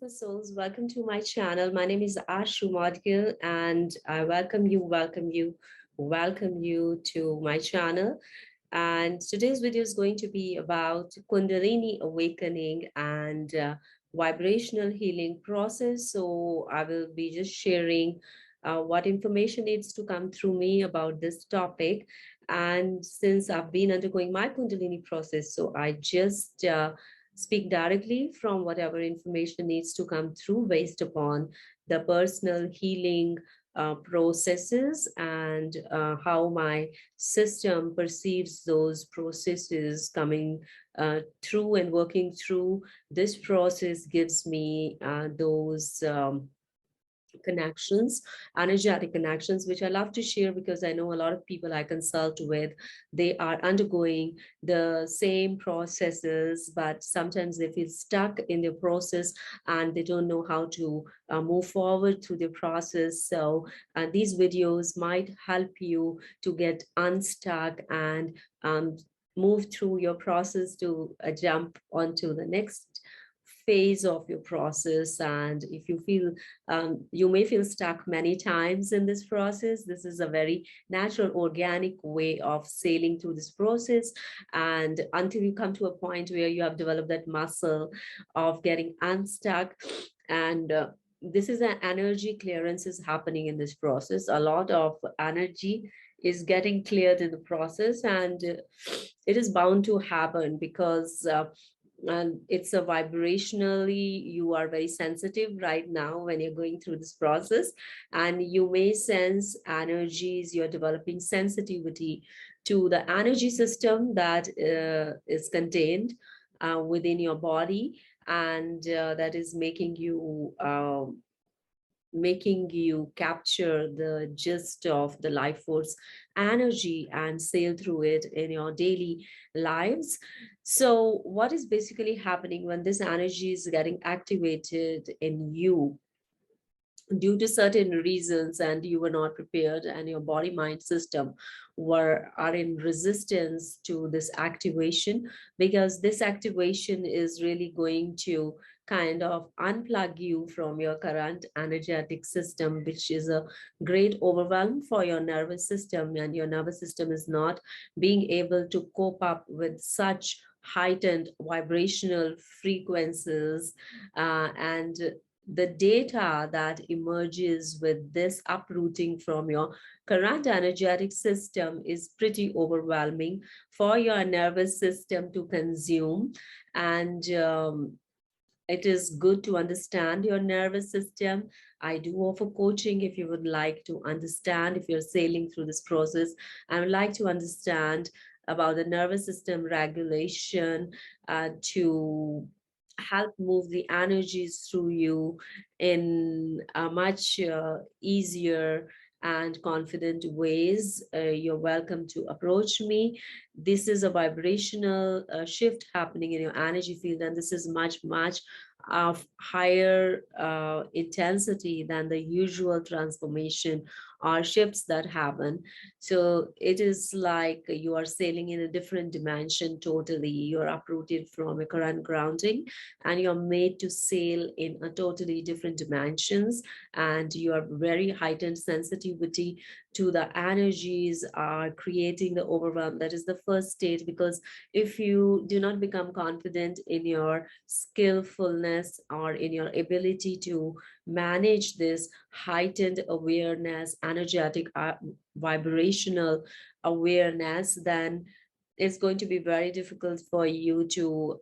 beautiful souls. Welcome to my channel. My name is Ashoo Modgil, and I welcome you to my channel. And today's video is going to be about Kundalini awakening and vibrational healing process. So I will be just sharing what information needs to come through me about this topic. And since I've been undergoing my Kundalini process, so I just speak directly from whatever information needs to come through based upon the personal healing processes and how my system perceives those processes coming through and working through. This process gives me those connections, energetic connections, which I love to share because I know a lot of people I consult with, they are undergoing the same processes, but sometimes they feel stuck in their process and they don't know how to move forward through the process. So these videos might help you to get unstuck and move through your process to jump onto the next phase of your process. And if you feel you may feel stuck many times in this process, this is a very natural organic way of sailing through this process, and until you come to a point where you have developed that muscle of getting unstuck. And this is an energy clearance is happening in this process. A lot of energy is getting cleared in the process, and it is bound to happen because and it's a vibrationally, you are very sensitive right now when you're going through this process, and you may sense energies. You're developing sensitivity to the energy system that is contained within your body, and that is making you capture the gist of the life force energy and sail through it in your daily lives. So what is basically happening when this energy is getting activated in you due to certain reasons, and you were not prepared, and your body mind system are in resistance to this activation, because this activation is really going to kind of unplug you from your current energetic system, which is a great overwhelm for your nervous system, and your nervous system is not being able to cope up with such heightened vibrational frequencies. And the data that emerges with this uprooting from your current energetic system is pretty overwhelming for your nervous system to consume. And it is good to understand your nervous system. I do offer coaching if you would like to understand, if you're sailing through this process. I would like to understand about the nervous system regulation to help move the energies through you in a much easier and confident ways. You're welcome to approach me. This is a vibrational shift happening in your energy field, and this is much of higher intensity than the usual transformation or shifts that happen. So it is like you are sailing in a different dimension totally. You're uprooted from your current grounding, and you're made to sail in a totally different dimensions, and your very heightened sensitivity to the energies are creating the overwhelm. That is the first stage, because if you do not become confident in your skillfulness or in your ability to manage this heightened awareness, energetic vibrational awareness, then it's going to be very difficult for you to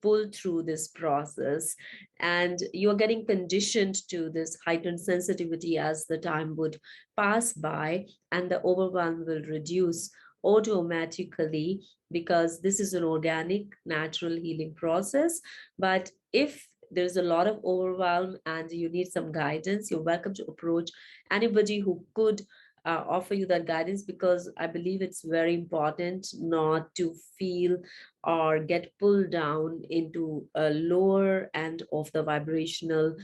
pull through this process, and you're getting conditioned to this heightened sensitivity as the time would pass by, and the overwhelm will reduce automatically, because this is an organic natural healing process. But if there's a lot of overwhelm and you need some guidance, you're welcome to approach anybody who could offer you that guidance, because I believe it's very important not to feel or get pulled down into a lower end of the vibrational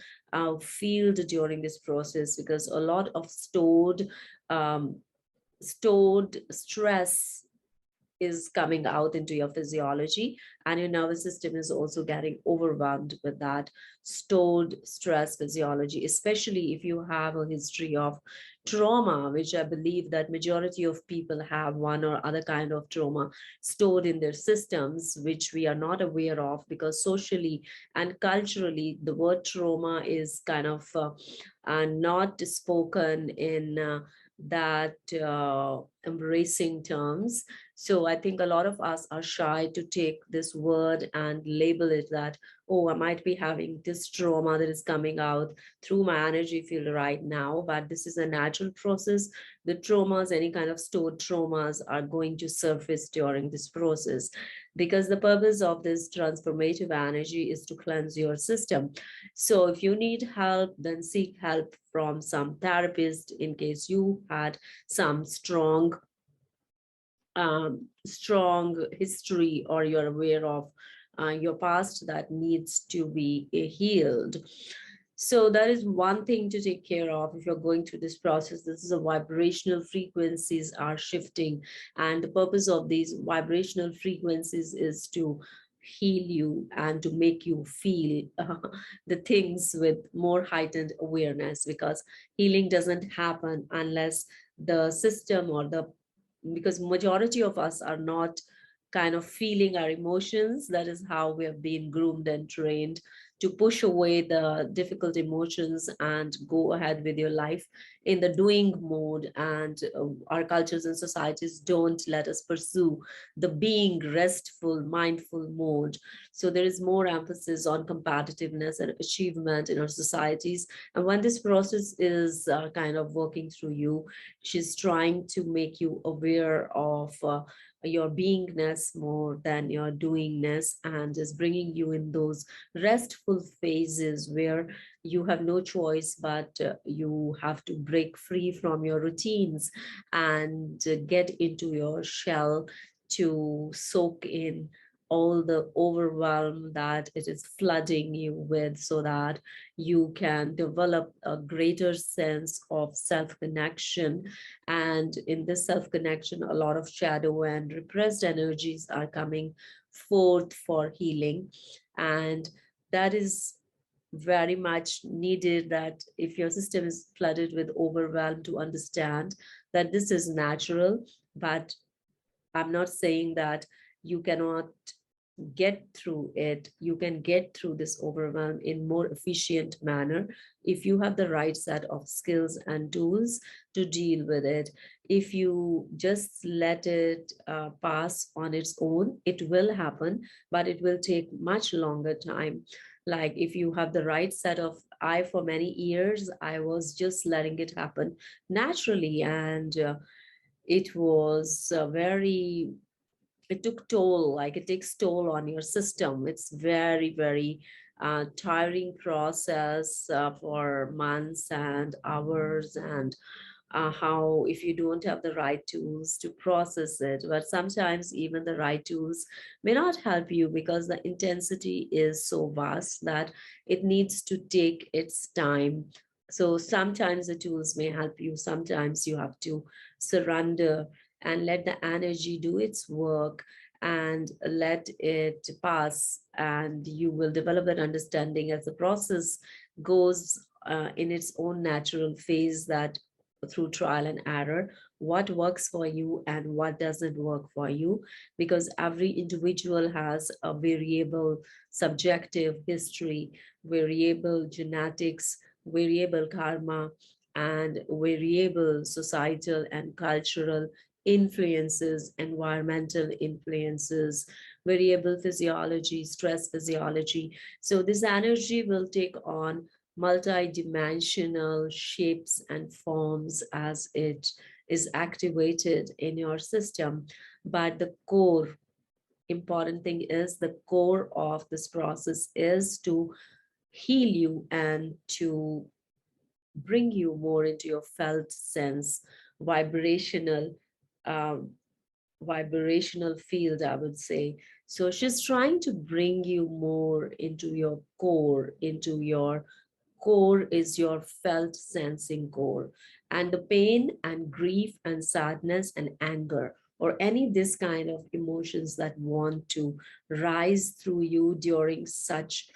field during this process, because a lot of stored stress is coming out into your physiology, and your nervous system is also getting overwhelmed with that stored stress physiology, especially if you have a history of trauma, which I believe that majority of people have one or other kind of trauma stored in their systems, which we are not aware of, because socially and culturally the word trauma is kind of not spoken in that embracing terms. So I think a lot of us are shy to take this word and label it that, oh, I might be having this trauma that is coming out through my energy field right now. But this is a natural process. The traumas, any kind of stored traumas, are going to surface during this process, because the purpose of this transformative energy is to cleanse your system. So if you need help, then seek help from some therapist in case you had some strong history, or you're aware of your past that needs to be healed. So that is one thing to take care of if you're going through this process. This is a vibrational frequencies are shifting, and the purpose of these vibrational frequencies is to heal you and to make you feel the things with more heightened awareness, because healing doesn't happen unless the system or the, because majority of us are not kind of feeling our emotions. That is how we have been groomed and trained to push away the difficult emotions and go ahead with your life in the doing mode. And our cultures and societies don't let us pursue the being restful mindful mode. So there is more emphasis on competitiveness and achievement in our societies. And when this process is kind of working through you, she's trying to make you aware of your beingness more than your doingness, and is bringing you in those restful phases where you have no choice but you have to break free from your routines and get into your shell to soak in all the overwhelm that it is flooding you with, so that you can develop a greater sense of self connection. And in this self connection, a lot of shadow and repressed energies are coming forth for healing. And that is very much needed, that if your system is flooded with overwhelm, to understand that this is natural. But I'm not saying that you cannot get through it. You can get through this overwhelm in more efficient manner if you have the right set of skills and tools to deal with it. If you just let it pass on its own, it will happen, but it will take much longer time. Like if you have the right set of, I for many years I was just letting it happen naturally, and it was very, it took toll, like it takes toll on your system. It's very, very tiring process for months and hours. And how, if you don't have the right tools to process it, but sometimes even the right tools may not help you, because the intensity is so vast that it needs to take its time. So sometimes the tools may help you, sometimes you have to surrender and let the energy do its work and let it pass, and you will develop that understanding as the process goes in its own natural phase, that through trial and error, what works for you and what doesn't work for you, because every individual has a variable subjective history, variable genetics, variable karma, and variable societal and cultural influences, environmental influences, variable physiology, stress physiology. So this energy will take on multi-dimensional shapes and forms as it is activated in your system. But the core important thing is, the core of this process is to heal you and to bring you more into your felt sense, vibrational um, vibrational field, I would say. So she's trying to bring you more into your core, into your core is your felt sensing core. And the pain and grief and sadness and anger, or any this kind of emotions that want to rise through you during such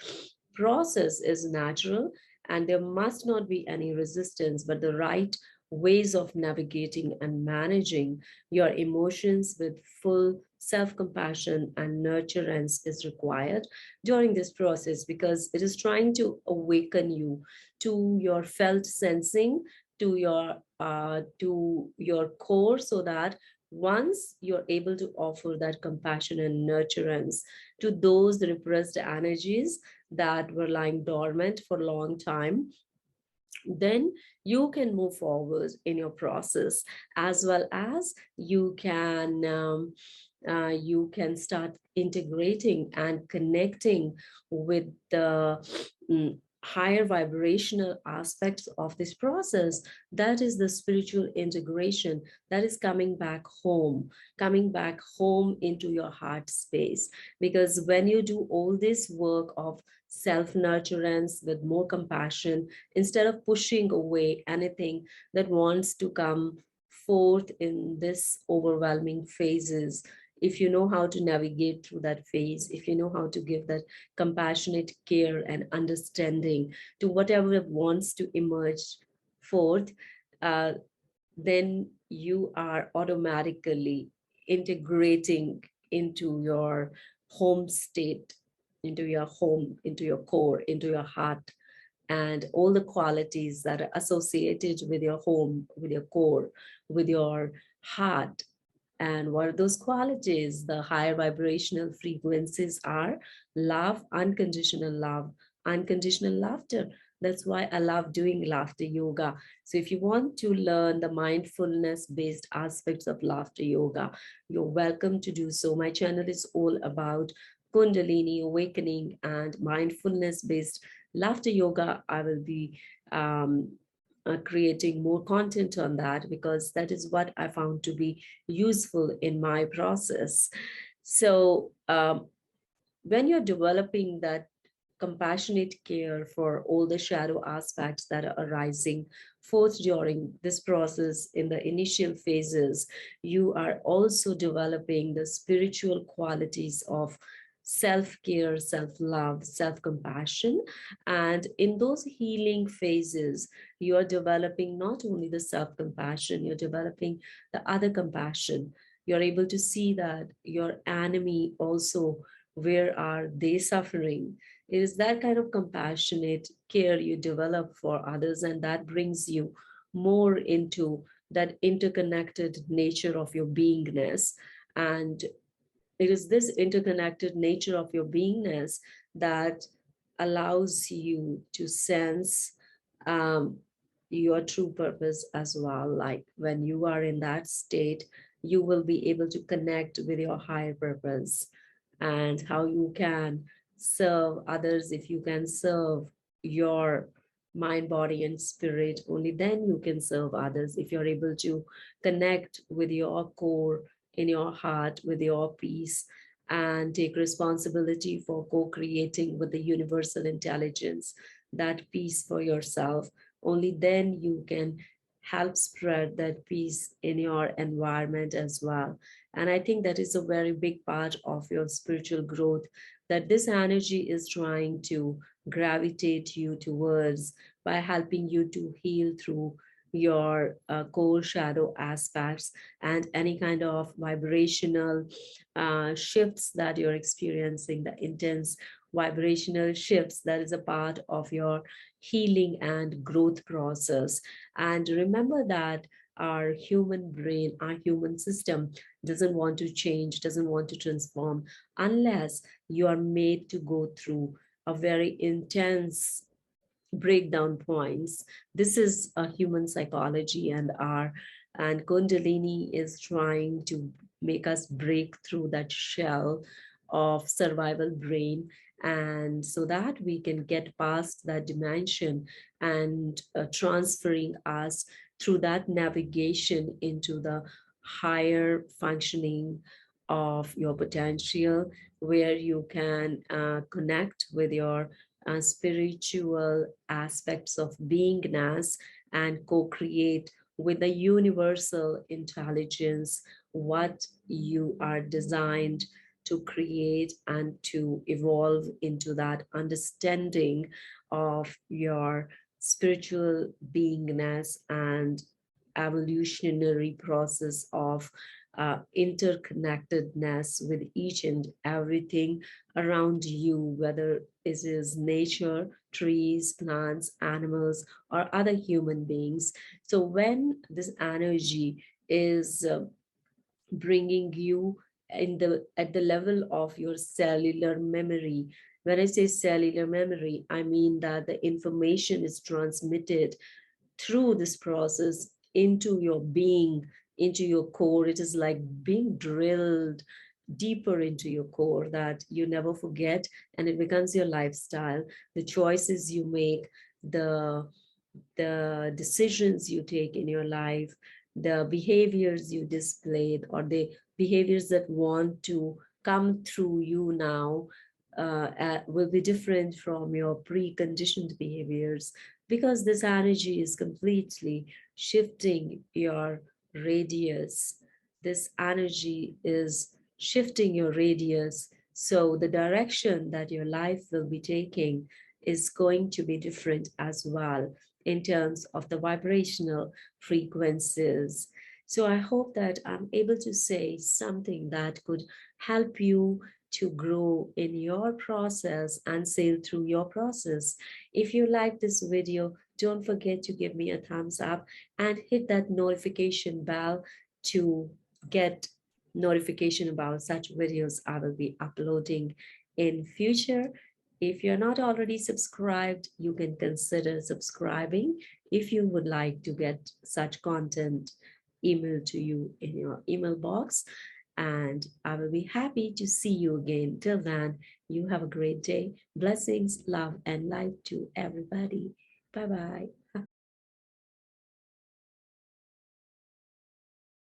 process is natural, and there must not be any resistance, but the right ways of navigating and managing your emotions with full self-compassion and nurturance is required during this process, because it is trying to awaken you to your felt sensing, to your core, so that once you're able to offer that compassion and nurturance to those repressed energies that were lying dormant for a long time, then you can move forward in your process, as well as you can start integrating and connecting with the higher vibrational aspects of this process. That is the spiritual integration that is coming back home into your heart space. Because when you do all this work of self nurturance with more compassion, instead of pushing away anything that wants to come forth in this overwhelming phases, if you know how to navigate through that phase, if you know how to give that compassionate care and understanding to whatever wants to emerge forth, uh, then you are automatically integrating into your home state, into your home, into your core, into your heart, and all the qualities that are associated with your home, with your core, with your heart. And what are those qualities? The higher vibrational frequencies are love, unconditional laughter. That's why I love doing laughter yoga. So, if you want to learn the mindfulness based aspects of laughter yoga, you're welcome to do so. My channel is all about Kundalini awakening and mindfulness based laughter yoga. I will be um, creating more content on that, because that is what I found to be useful in my process. So, when you're developing that compassionate care for all the shadow aspects that are arising forth during this process in the initial phases, you are also developing the spiritual qualities of self care, self love, self compassion. And in those healing phases, you are developing not only the self compassion, you're developing the other compassion. You're able to see that your enemy also, where are they suffering? It is that kind of compassionate care you develop for others, and that brings you more into that interconnected nature of your beingness. And it is this interconnected nature of your beingness that allows you to sense um, your true purpose as well. Like when you are in that state, you will be able to connect with your higher purpose, and how you can serve others. If you can serve your mind, body, and spirit, only then you can serve others. If you're able to connect with your core in your heart, with your peace, and take responsibility for co creating with the universal intelligence that peace for yourself, only then you can help spread that peace in your environment as well. And I think that is a very big part of your spiritual growth, that this energy is trying to gravitate you towards by helping you to heal through your core shadow aspects and any kind of vibrational shifts that you're experiencing, the intense vibrational shifts that is a part of your healing and growth process. And remember that our human brain, our human system doesn't want to change, doesn't want to transform unless you are made to go through a very intense breakdown points. This is a human psychology, and Kundalini is trying to make us break through that shell of survival brain, and so that we can get past that dimension and transferring us through that navigation into the higher functioning of your potential, where you can connect with your spiritual aspects of beingness and co create with the universal intelligence, what you are designed to create and to evolve into that understanding of your spiritual beingness and evolutionary process of interconnectedness with each and everything around you, whether it is nature, trees, plants, animals, or other human beings. So when this energy is bringing you in the at the level of your cellular memory, when I say cellular memory, I mean that the information is transmitted through this process into your being, into your core. It is like being drilled deeper into your core that you never forget, and it becomes your lifestyle. The choices you make, the decisions you take in your life, the behaviors you displayed, or the behaviors that want to come through you now will be different from your preconditioned behaviors, because this energy is completely shifting your radius. This energy is shifting your radius. So the direction that your life will be taking is going to be different as well in terms of the vibrational frequencies. So I hope that I'm able to say something that could help you to grow in your process and sail through your process. If you like this video, don't forget to give me a thumbs up and hit that notification bell to get notification about such videos I will be uploading in future. If you're not already subscribed, you can consider subscribing if you would like to get such content emailed to you in your email box. And I will be happy to see you again. Till then, you have a great day. Blessings, love, and light to everybody. Bye bye.